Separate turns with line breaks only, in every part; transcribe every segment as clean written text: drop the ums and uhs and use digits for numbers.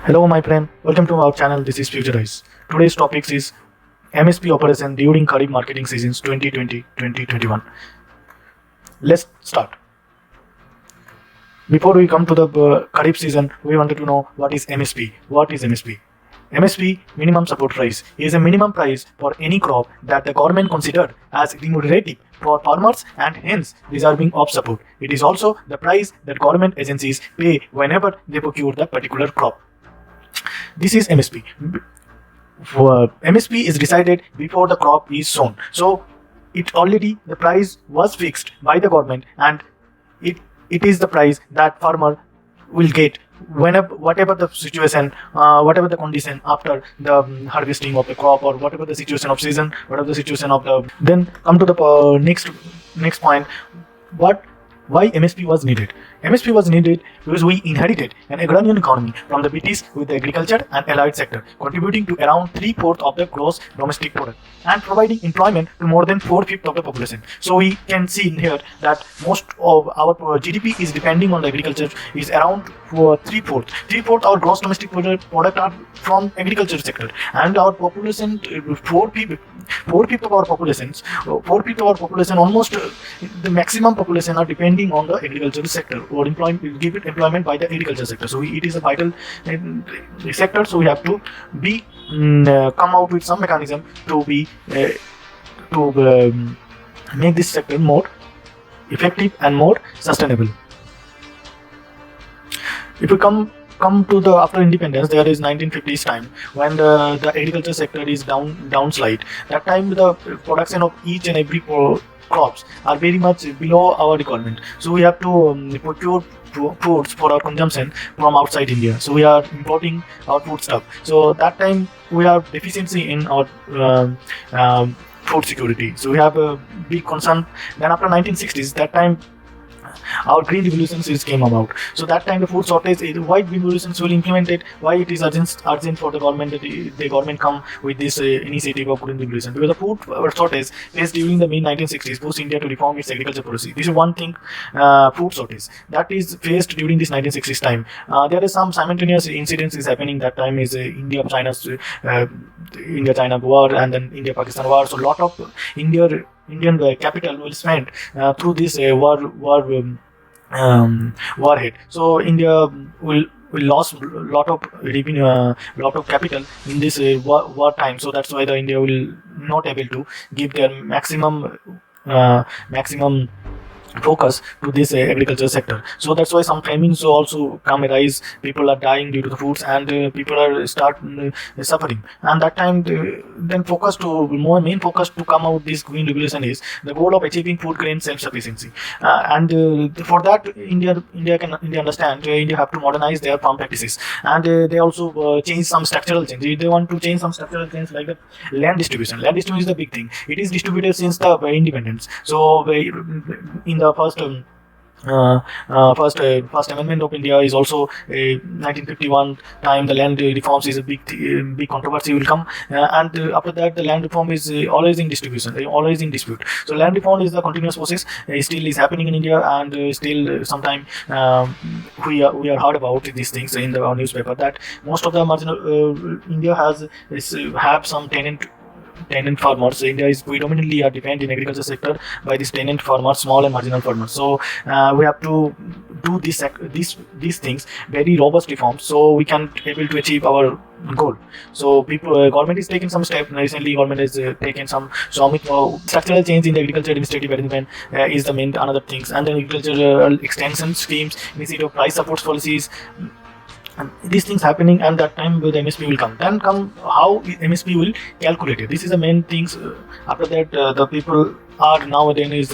Hello my friend, welcome to our channel. This is Futurize. Today's topic is MSP operation during Kharif marketing seasons 2020-2021. Let's start. Before we come to the Kharif season, we wanted to know what is MSP. What is MSP? MSP, minimum support price, is a minimum price for any crop that the government considered as remunerative for farmers and hence deserving of support. It is also the price that government agencies pay whenever they procure the particular crop. This is MSP. MSP is decided before the crop is sown. So the price was fixed by the government, and it is the price that farmer will get whatever the situation, whatever the condition after the harvesting of the crop, or whatever the situation of season, whatever the situation of the. Then come to the next point. Why MSP was needed? MSP was needed because we inherited an agrarian economy from the British with the agriculture and allied sector, contributing to around 3/4 of the gross domestic product and providing employment to more than 4/5 of the population. So we can see in here that most of our GDP is depending on the agriculture, is around 3/4. 3/4 our gross domestic product are from agriculture sector, and our population 4/5 of our populations, 4/5 of our population, almost the maximum population are depending on the agricultural sector or give it employment by the agriculture sector. So it is a vital sector. So we have to be come out with some mechanism to make this sector more effective and more sustainable. If we come to the after independence, there is 1950s time when the agriculture sector is downslide. That time the production of each and every crops are very much below our requirement. So we have to procure foods for our consumption from outside India. So we are importing our food stuff. So that time we have deficiency in our food security. So we have a big concern. Then after 1960s, that time our green revolutions came about. So that time the food shortage, why green revolutions will implemented, why it is urgent for the government that the government come with this initiative of green revolution, because the food shortage faced during the mid 1960s pushed India to reform its agriculture policy. This is one thing, food shortage that is faced during this 1960s time. There is some simultaneous incidents is happening. That time is India-China war, and then India-Pakistan war. So a lot of Indian capital will spend through this warhead. So India will lost lot of revenue, lot of capital in this war time. So that's why the India will not able to give their maximum focus to this agriculture sector. So that's why some famines also come arise. People are dying due to the foods, and people are start suffering. And that time then main focus to come out this green revolution is the goal of achieving food grain self-sufficiency. For that India understand India have to modernize their farm practices, and they also change some structural change. They want to change some structural change like the land distribution. Land distribution is the big thing. It is distributed since the independence. So in the first amendment of India is also 1951 time. The land reforms is a big controversy will come, and after that the land reform is always in distribution, always in dispute. So land reform is the continuous process, still is happening in India, and still sometime we are heard about these things in the newspaper that most of the marginal India have some tenant farmers. India is predominantly dependent in agriculture sector by this tenant farmers, small and marginal farmers. So we have to do these things very robust reforms, so we can able to achieve our goal. So government is taking some step recently. Government has taken some structural change in the agriculture administrative arrangement is the main another things, and then agricultural extension schemes, initiative of price supports policies. And these things happening, and that time the MSP will come. Then come how MSP will calculate it. This is the main things. After that, the people are nowadays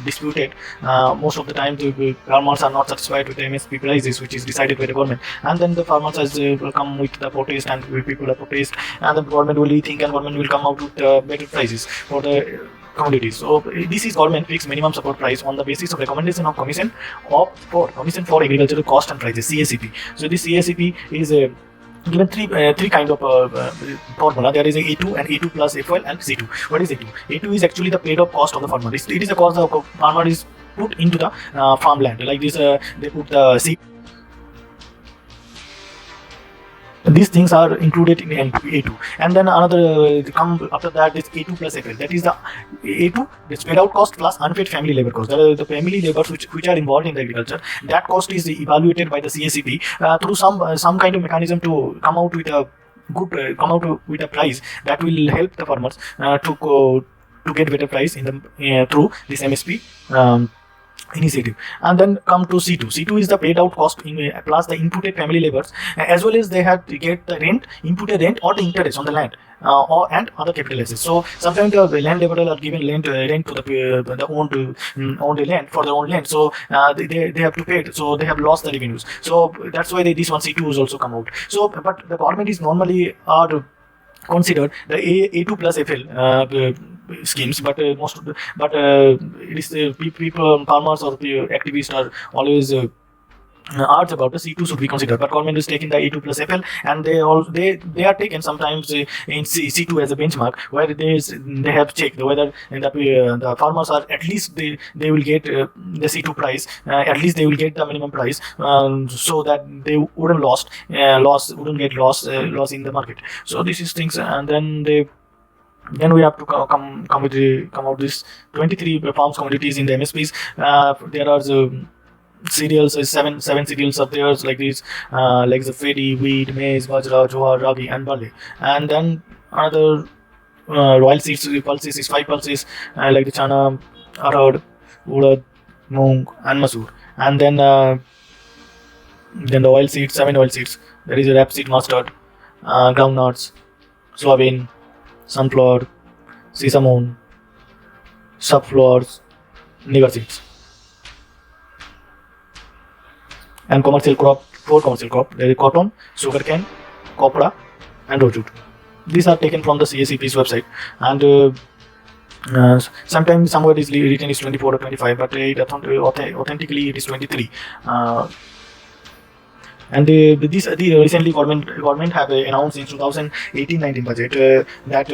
disputed. Most of the time, the farmers are not satisfied with the MSP prices, which is decided by the government. And then the farmers will come with the protest, and people are protest, and the government will rethink, and government will come out with better prices for the commodities. So this is government fixed minimum support price on the basis of recommendation of Commission for Agricultural Cost and Prices, CACP. So this CACP is given three kind of formula. There is a A2 and A2 plus FOL and C2. What is A2? A2 is actually the paid up cost of the farmer. It is the cost the farmer is put into the farmland. Like this, they put the seed. These things are included in A2, and then another come after that is A2 plus FL. That is the A2, the spread out cost plus unpaid family labor cost. The family labors which are involved in the agriculture, that cost is evaluated by the CACP through some kind of mechanism to come out with a good come out with a price that will help the farmers to get better price in the through this MSP. Initiative. And then come to C2. C2 is the paid out cost plus the inputted family labors, as well as they have to get the rent, inputted rent or the interest on the land and other capital assets. So sometimes the land laborer are given rent to the owned land for their own land. So they have to pay it. So they have lost the revenues. So that's why this one C2 is also come out. So but the government is normally are considered the A2 plus FL schemes, but most of the, but it is people, farmers or activists are always urge about the C2 should be considered, but government is taking the A2 plus FL, and they are taken sometimes in C2 as a benchmark, where they have checked whether the farmers are at least they will get the C2 price, at least they will get the minimum price, so that they wouldn't wouldn't get loss in the market. So this is things, and then we have to come out this 23 farms commodities in the MSPs. There are cereals, seven cereals are there, like these, like the paddy, wheat, maize, bajra, jowar, ragi, and barley. And then another royal seeds, pulses is 5 pulses, like the chana, arad, urad, moong, and masoor. And then the oil seeds, 7 oil seeds. There is a rapeseed, mustard, groundnuts, soybean, sunflower, sesame, subflowers, nigger seeds. And commercial crop, 4 commercial crop. There is cotton, sugarcane, copra, and rosewood. These are taken from the CACP's website, and sometimes somewhere is written is 24 or 25, but authentically it is 23. And recently government have announced in 2018-19 budget that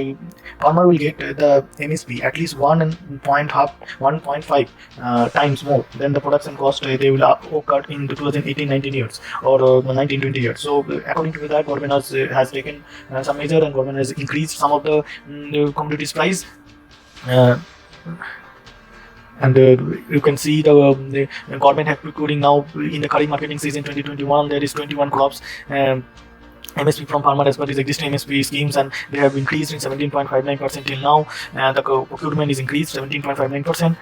farmer will get the MSP at least 1.5 times more than the production cost they will occur in 2018-19 years or 19-20 years. So according to that, government has taken some measure, and government has increased some of the commodities price. And you can see the government have procuring now in the kharif marketing season 2021. There is 21 crops MSP from farmer as per these existing MSP schemes, and they have increased in 17.59% till now. And the procurement is increased 17.59%.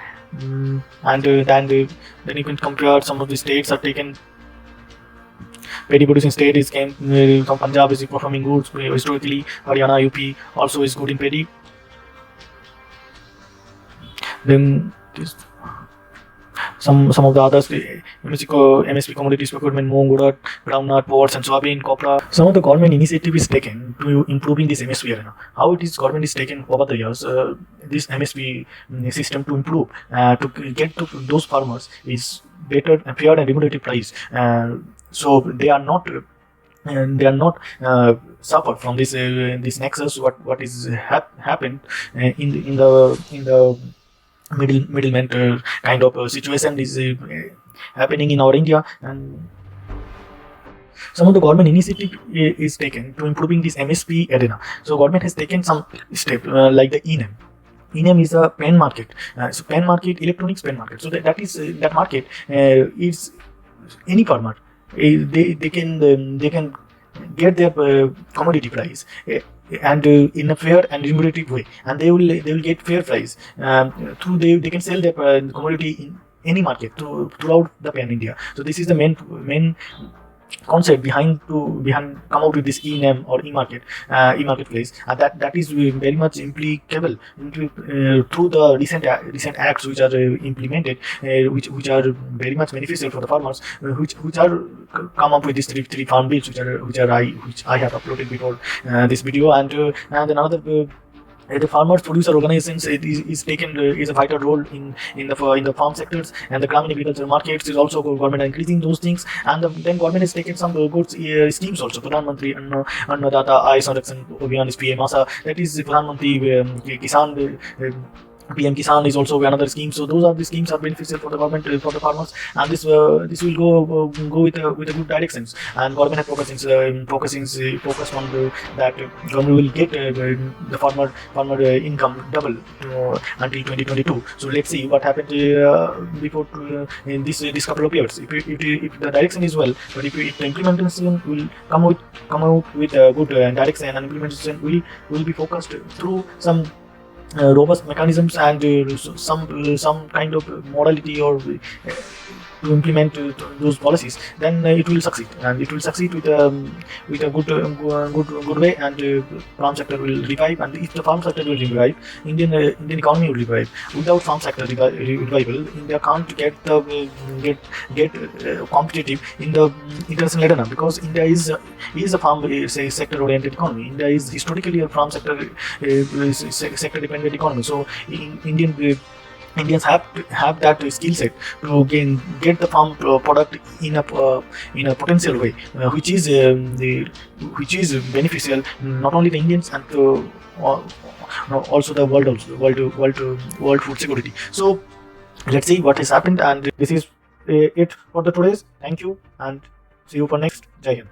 And then you can compare some of the states are taken. Paddy producing state is came from Punjab is performing good historically. Haryana, UP also is good in paddy. Then some of the others, MSP commodities procurement, moong, urad, groundnut, oats, and soybean, copra. Some of the government initiative is taken to improving this MSP arena. How it is government is taken over the years, this MSP system to improve, to get to those farmers is better and fair and remunerative price. So they are not suffer from this nexus what is happened in the middleman kind of situation is happening in our India. And some of the government initiative is taken to improving this MSP arena. So government has taken some step like the eNAM. eNAM is a pen market. So pen market, electronics pen market. So that is that market is any farmer. They can get their commodity price and in a fair and remunerative way, and they will get fair price through they can sell their commodity in any market throughout the pan India. So this is the main concept behind come out with this eNAM or e-marketplace, and that is very much applicable through the recent acts which are implemented, which are very much beneficial for the farmers, which are come up with these three farm bills which I have uploaded before this video. And another the farmers producer organizations is taken is a vital role in the farm sectors, and the Gramin agriculture markets is also government increasing those things. And then government has taken some good schemes also. Pradhan Mantri Annadata Aay Sanrakshan Abhiyan is PM ASA, that is Pradhan Mantri Kisan PM Kisan is also another scheme. So those are the schemes are beneficial for the government, for the farmers, and this will go with a good directions. And government has focused on that government will get the farmer income double until 2022. So let's see what happened before in this couple of years. If the direction is well, but if the implementation will come out with a good direction, and implementation will be focused through some robust mechanisms and some kind of modality or to implement those policies, then it will succeed, and it will succeed with a good way, and farm sector will revive. And if the farm sector will revive, Indian economy will revive. Without farm sector revival, India can't get competitive in the international arena, because India is a farm sector oriented economy. India is historically a farm sector sector dependent economy. So Indians have that skill set to get the farm product in a potential way, which is beneficial not only the Indians and also the world food security. So let's see what has happened, and this is it for the today's. Thank you, and see you for next. Jai Hind.